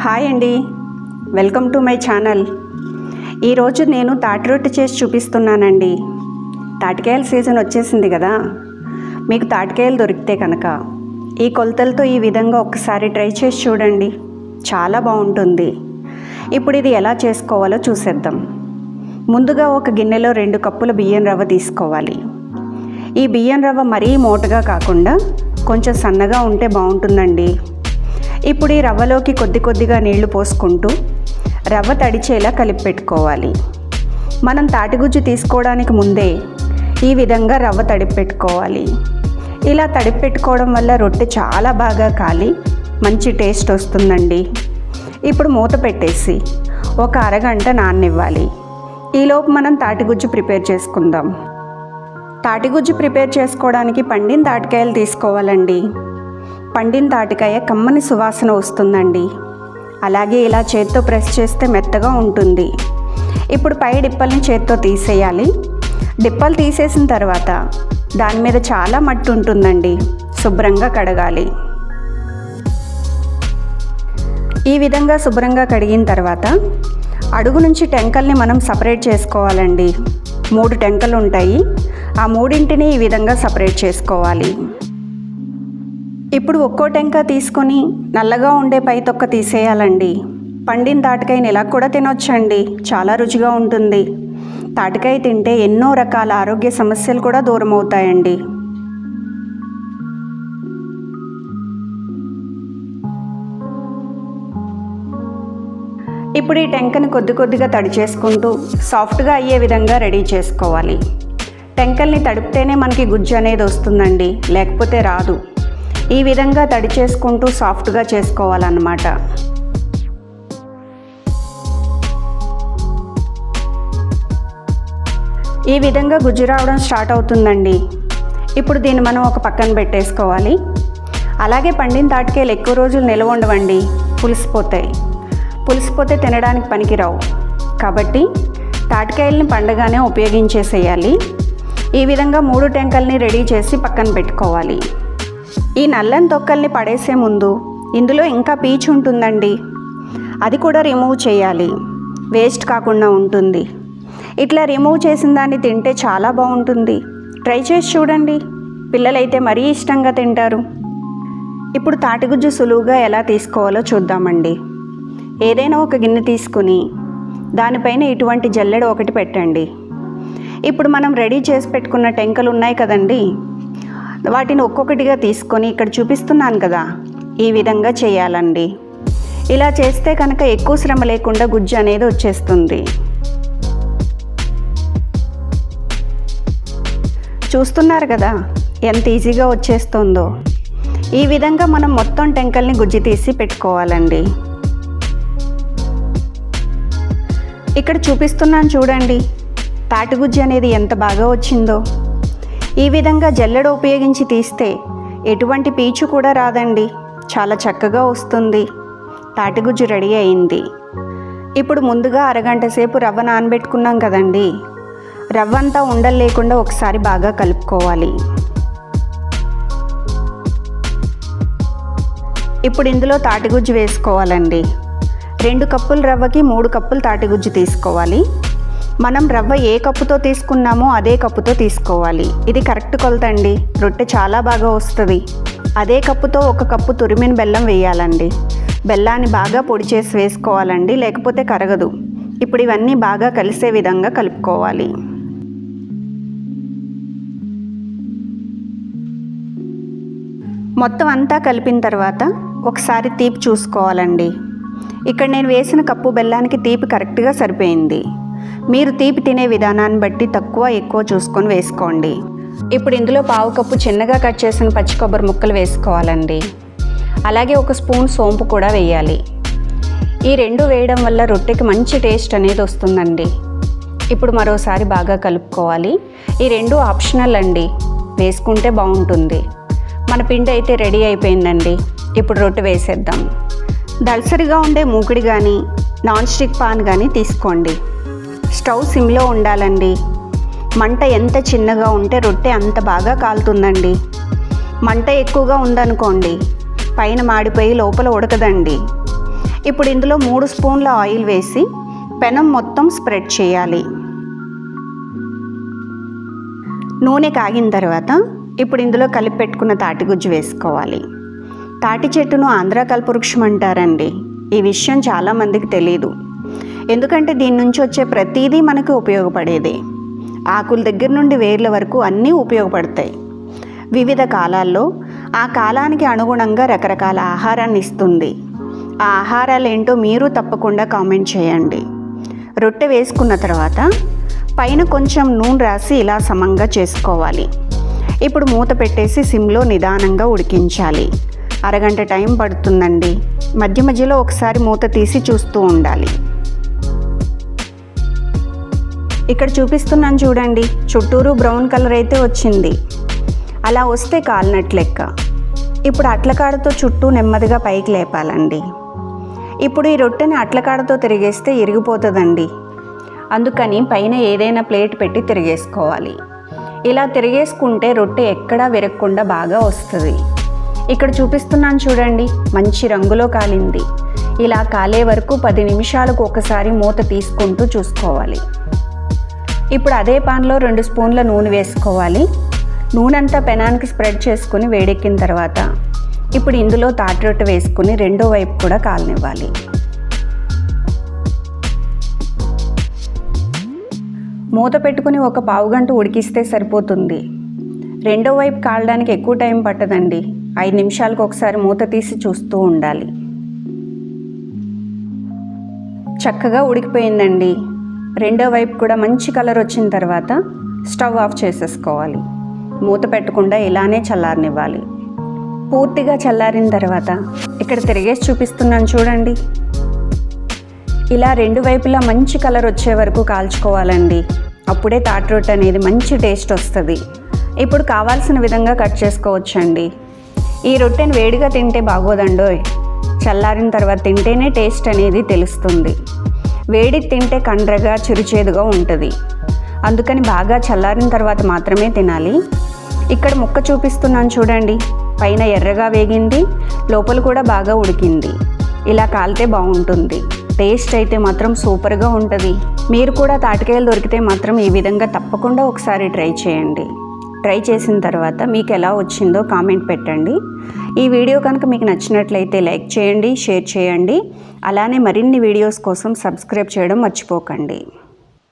Hi అండి, welcome to my channel. ఈరోజు నేను తాటి రొట్టె చేసి చూపిస్తున్నానండి. తాటికాయల సీజన్ వచ్చేసింది కదా, మీకు తాటికాయలు దొరికితే కనుక ఈ కొలతలతో ఈ విధంగా ఒక్కసారి ట్రై చేసి చూడండి, చాలా బాగుంటుంది. ఇప్పుడు ఇది ఎలా చేసుకోవాలో చూసేద్దాం. ముందుగా ఒక గిన్నెలో 2 కప్పుల బియ్యం రవ్వ తీసుకోవాలి. ఈ బియ్యం రవ్వ మరీ మోటగా కాకుండా కొంచెం సన్నగా ఉంటే బాగుంటుందండి. ఇప్పుడు ఈ రవ్వలోకి కొద్దిగా నీళ్లు పోసుకుంటూ రవ్వ తడిచేలా కలిపి పెట్టుకోవాలి. మనం తాటిగుజ్జు తీసుకోవడానికి ముందే ఈ విధంగా రవ్వ తడిపి పెట్టుకోవాలి. ఇలా తడిపి పెట్టుకోవడం వల్ల రొట్టె చాలా బాగా కాలి మంచి టేస్ట్ వస్తుందండి. ఇప్పుడు మూత పెట్టేసి ఒక అరగంట నాననివ్వాలి. ఈలోపు మనం తాటిగుజ్జు ప్రిపేర్ చేసుకుందాం. తాటిగుజ్జు ప్రిపేర్ చేసుకోవడానికి పండిన తాటికాయలు తీసుకోవాలండి. పండిన తాటికాయ కమ్మని సువాసన వస్తుందండి. అలాగే ఇలా చేత్తో ప్రెస్ చేస్తే మెత్తగా ఉంటుంది. ఇప్పుడు పై డిప్పల్ని చేత్తో తీసేయాలి. డిప్పలు తీసేసిన తర్వాత దాని మీద చాలా మట్టి ఉంటుందండి, శుభ్రంగా కడగాలి. ఈ విధంగా శుభ్రంగా కడిగిన తర్వాత అడుగు నుంచి టెంకల్ని మనం సపరేట్ చేసుకోవాలండి. 3 టెంకలు ఉంటాయి, ఆ 3ంటిని ఈ విధంగా సపరేట్ చేసుకోవాలి. ఇప్పుడు ఒక్కో టెంక తీసుకొని నల్లగా ఉండే పై తొక్క తీసేయాలండి. పండిన తాటికాయని ఇలా కూడా తినొచ్చండి, చాలా రుచిగా ఉంటుంది. తాటికాయ తింటే ఎన్నో రకాల ఆరోగ్య సమస్యలు కూడా దూరం అవుతాయండి. ఇప్పుడు ఈ టెంకని కొద్దిగా తడి చేసుకుంటూ సాఫ్ట్గా అయ్యే విధంగా రెడీ చేసుకోవాలి. టెంకల్ని తడిపితేనే మనకి గుజ్జు అనేది వస్తుందండి, లేకపోతే రాదు. ఈ విధంగా తడి చేసుకుంటూ సాఫ్ట్గా చేసుకోవాలన్నమాట. ఈ విధంగా గుజ్జు రావడం స్టార్ట్ అవుతుందండి. ఇప్పుడు దీన్ని మనం ఒక పక్కన పెట్టేసుకోవాలి. అలాగే పండిన తాటికాయలు ఎక్కువ రోజులు నిల్వ ఉండవండి, పులిసిపోతే తినడానికి పనికిరావు. కాబట్టి తాటికాయలని పండగానే ఉపయోగించేసేయాలి. ఈ విధంగా 3 టెంకల్ని రెడీ చేసి పక్కన పెట్టుకోవాలి. ఈ నల్లని తొక్కల్ని పడేసే ముందు ఇందులో ఇంకా పీచు ఉంటుందండి, అది కూడా రిమూవ్ చేయాలి, వేస్ట్ కాకుండా ఉంటుంది. ఇట్లా రిమూవ్ చేసిన దాన్ని తింటే చాలా బాగుంటుంది. ట్రై చేసి చూడండి, పిల్లలైతే మరీ ఇష్టంగా తింటారు. ఇప్పుడు తాటిగుజ్జు సులువుగా ఎలా తీసుకోవాలో చూద్దామండి. ఏదైనా ఒక గిన్నె తీసుకుని దానిపైన ఇటువంటి జల్లెడ ఒకటి పెట్టండి. ఇప్పుడు మనం రెడీ చేసి పెట్టుకున్న టెంకలు ఉన్నాయి కదండి, వాటిని ఒక్కొక్కటిగా తీసుకొని ఇక్కడ చూపిస్తున్నాను కదా, ఈ విధంగా చేయాలండి. ఇలా చేస్తే కనుక ఎక్కువ శ్రమ లేకుండా గుజ్జు అనేది వచ్చేస్తుంది. చూస్తున్నారు కదా ఎంత ఈజీగా వచ్చేస్తుందో. ఈ విధంగా మనం మొత్తం టెంకల్ని గుజ్జు తీసి పెట్టుకోవాలండి. ఇక్కడ చూపిస్తున్నాను చూడండి, తాటిగుజ్జు అనేది ఎంత బాగా వచ్చిందో. ఈ విధంగా జల్లెడ ఉపయోగించి తీస్తే ఎటువంటి పీచు కూడా రాదండి, చాలా చక్కగా వస్తుంది. తాటిగుజ్జు రెడీ అయింది. ఇప్పుడు ముందుగా అరగంట సేపు రవ్వ నానబెట్టుకున్నాం కదండి, రవ్వ అంతా ఉండలు లేకుండా ఒకసారి బాగా కలుపుకోవాలి. ఇప్పుడు ఇందులో తాటిగుజ్జు వేసుకోవాలండి. 2 కప్పుల రవ్వకి 3 కప్పులు తాటిగుజ్జు తీసుకోవాలి. మనం రవ్వ ఏ కప్పుతో తీసుకున్నామో అదే కప్పుతో తీసుకోవాలి. ఇది కరెక్ట్ కొలత అండి, రొట్టె చాలా బాగా వస్తుంది. అదే కప్పుతో 1 కప్పు తురిమిన బెల్లం వేయాలండి. బెల్లాన్ని బాగా పొడి చేసి వేసుకోవాలండి, లేకపోతే కరగదు. ఇప్పుడు ఇవన్నీ బాగా కలిసే విధంగా కలుపుకోవాలి. మొత్తం అంతా కలిపిన తర్వాత ఒకసారి తీపి చూసుకోవాలండి. ఇక్కడ నేను వేసిన కప్పు బెల్లానికి తీపి కరెక్ట్గా సరిపోయింది. మీరు తీపి తినే విధానాన్ని బట్టి తక్కువ ఎక్కువ చూసుకొని వేసుకోండి. ఇప్పుడు ఇందులో 1/2 కప్పు చిన్నగా కట్ చేసిన పచ్చి కొబ్బరి ముక్కలు వేసుకోవాలండి. అలాగే 1 స్పూన్ సోంపు కూడా వేయాలి. ఈ 2 వేయడం వల్ల రొట్టెకి మంచి టేస్ట్ అనేది వస్తుందండి. ఇప్పుడు మరోసారి బాగా కలుపుకోవాలి. ఈ 2 ఆప్షనల్ అండి, వేసుకుంటే బాగుంటుంది. మన పిండి అయితే రెడీ అయిపోయిందండి. ఇప్పుడు రొట్టె వేసేద్దాం. దళసరిగా ఉండే మూకుడి కానీ నాన్ స్టిక్ పాన్ కానీ తీసుకోండి. స్టవ్ సిమ్లో ఉండాలండి. మంట ఎంత చిన్నగా ఉంటే రొట్టె అంత బాగా కాలుతుందండి. మంట ఎక్కువగా ఉందనుకోండి, పైన మాడిపోయి లోపల ఉడకదండి. ఇప్పుడు ఇందులో 3 స్పూన్ల ఆయిల్ వేసి పెనం మొత్తం స్ప్రెడ్ చేయాలి. నూనె కాగిన తర్వాత ఇప్పుడు ఇందులో కలిపి పెట్టుకున్న తాటిగుజ్జు వేసుకోవాలి. తాటి చెట్టును ఆంధ్ర కల్పవృక్షం అంటారండి. ఈ విషయం చాలామందికి తెలియదు. ఎందుకంటే దీని నుంచి వచ్చే ప్రతిదీ మనకు ఉపయోగపడేదే. ఆకుల దగ్గర నుండి వేర్ల వరకు అన్నీ ఉపయోగపడతాయి. వివిధ కాలాల్లో ఆ కాలానికి అనుగుణంగా రకరకాల ఆహారాన్ని ఇస్తుంది. ఆ ఆహారాలు ఏంటో మీరు తప్పకుండా కామెంట్ చేయండి. రొట్టె వేసుకున్న తర్వాత పైన కొంచెం నూనె రాసి ఇలా సమంగా చేసుకోవాలి. ఇప్పుడు మూత పెట్టేసి సిమ్లో నిదానంగా ఉడికించాలి. అరగంట టైం పడుతుందండి. మధ్య మధ్యలో ఒకసారి మూత తీసి చూస్తూ ఉండాలి. ఇక్కడ చూపిస్తున్నాను చూడండి, చుట్టూరు బ్రౌన్ కలర్ అయితే వచ్చింది. అలా వస్తే కాలినట్టు లెక్క. ఇప్పుడు అట్లకాడతో చుట్టూ నెమ్మదిగా పైకి లేపాలండి. ఇప్పుడు ఈ రొట్టెని అట్లకాడతో తిరిగేస్తే ఇరిగిపోతుందండి. అందుకని పైన ఏదైనా ప్లేట్ పెట్టి తిరిగేసుకోవాలి. ఇలా తిరిగేసుకుంటే రొట్టె ఎక్కడా విరగకుండా బాగా వస్తుంది. ఇక్కడ చూపిస్తున్నాను చూడండి, మంచి రంగులో కాలింది. ఇలా కాలే వరకు 10 నిమిషాలకు ఒకసారి మూత తీసుకుంటూ చూసుకోవాలి. ఇప్పుడు అదే పాన్లో 2 స్పూన్ల నూనె వేసుకోవాలి. నూనె అంతా పెనానికి స్ప్రెడ్ చేసుకుని వేడెక్కిన తర్వాత ఇప్పుడు ఇందులో తాటి రొట్టె వేసుకుని రెండో వైపు కూడా కాలనివ్వాలి. మూత పెట్టుకుని ఒక పావుగంట ఉడికిస్తే సరిపోతుంది. రెండో వైపు కాలడానికి ఎక్కువ టైం పట్టదండి. 5 నిమిషాలకు ఒకసారి మూత తీసి చూస్తూ ఉండాలి. చక్కగా ఉడికిపోయిందండి. రెండో వైపు కూడా మంచి కలర్ వచ్చిన తర్వాత స్టవ్ ఆఫ్ చేసేసుకోవాలి. మూత పెట్టకుండా ఇలానే చల్లారనివ్వాలి. పూర్తిగా చల్లారిన తర్వాత ఇక్కడ తిరిగేసి చూపిస్తున్నాను చూడండి. ఇలా రెండు వైపులా మంచి కలర్ వచ్చే వరకు కాల్చుకోవాలండి. అప్పుడే తాటి రొట్టె అనేది మంచి టేస్ట్ వస్తుంది. ఇప్పుడు కావాల్సిన విధంగా కట్ చేసుకోవచ్చండి. ఈ రొట్టెని వేడిగా తింటే బాగోదండోయ్. చల్లారిన తర్వాత తింటేనే టేస్ట్ అనేది తెలుస్తుంది. వేడి తింటే కండ్రగా చిరుచేదుగా ఉంటుంది. అందుకని బాగా చల్లారిన తర్వాత మాత్రమే తినాలి. ఇక్కడ ముక్క చూపిస్తున్నాను చూడండి, పైన ఎర్రగా వేగింది, లోపల కూడా బాగా ఉడికింది. ఇలా కాలితే బాగుంటుంది. టేస్ట్ అయితే మాత్రం సూపర్గా ఉంటుంది. మీరు కూడా తాటికాయలు దొరికితే మాత్రం ఈ విధంగా తప్పకుండా ఒకసారి ట్రై చేయండి. ట్రై చేసిన తర్వాత మీకు ఎలా వచ్చిందో కామెంట్ పెట్టండి. ఈ వీడియో కనుక మీకు నచ్చినట్లయితే లైక్ చేయండి, షేర్ చేయండి. అలానే మరిన్ని వీడియోస్ కోసం సబ్స్క్రైబ్ చేయడం మర్చిపోకండి.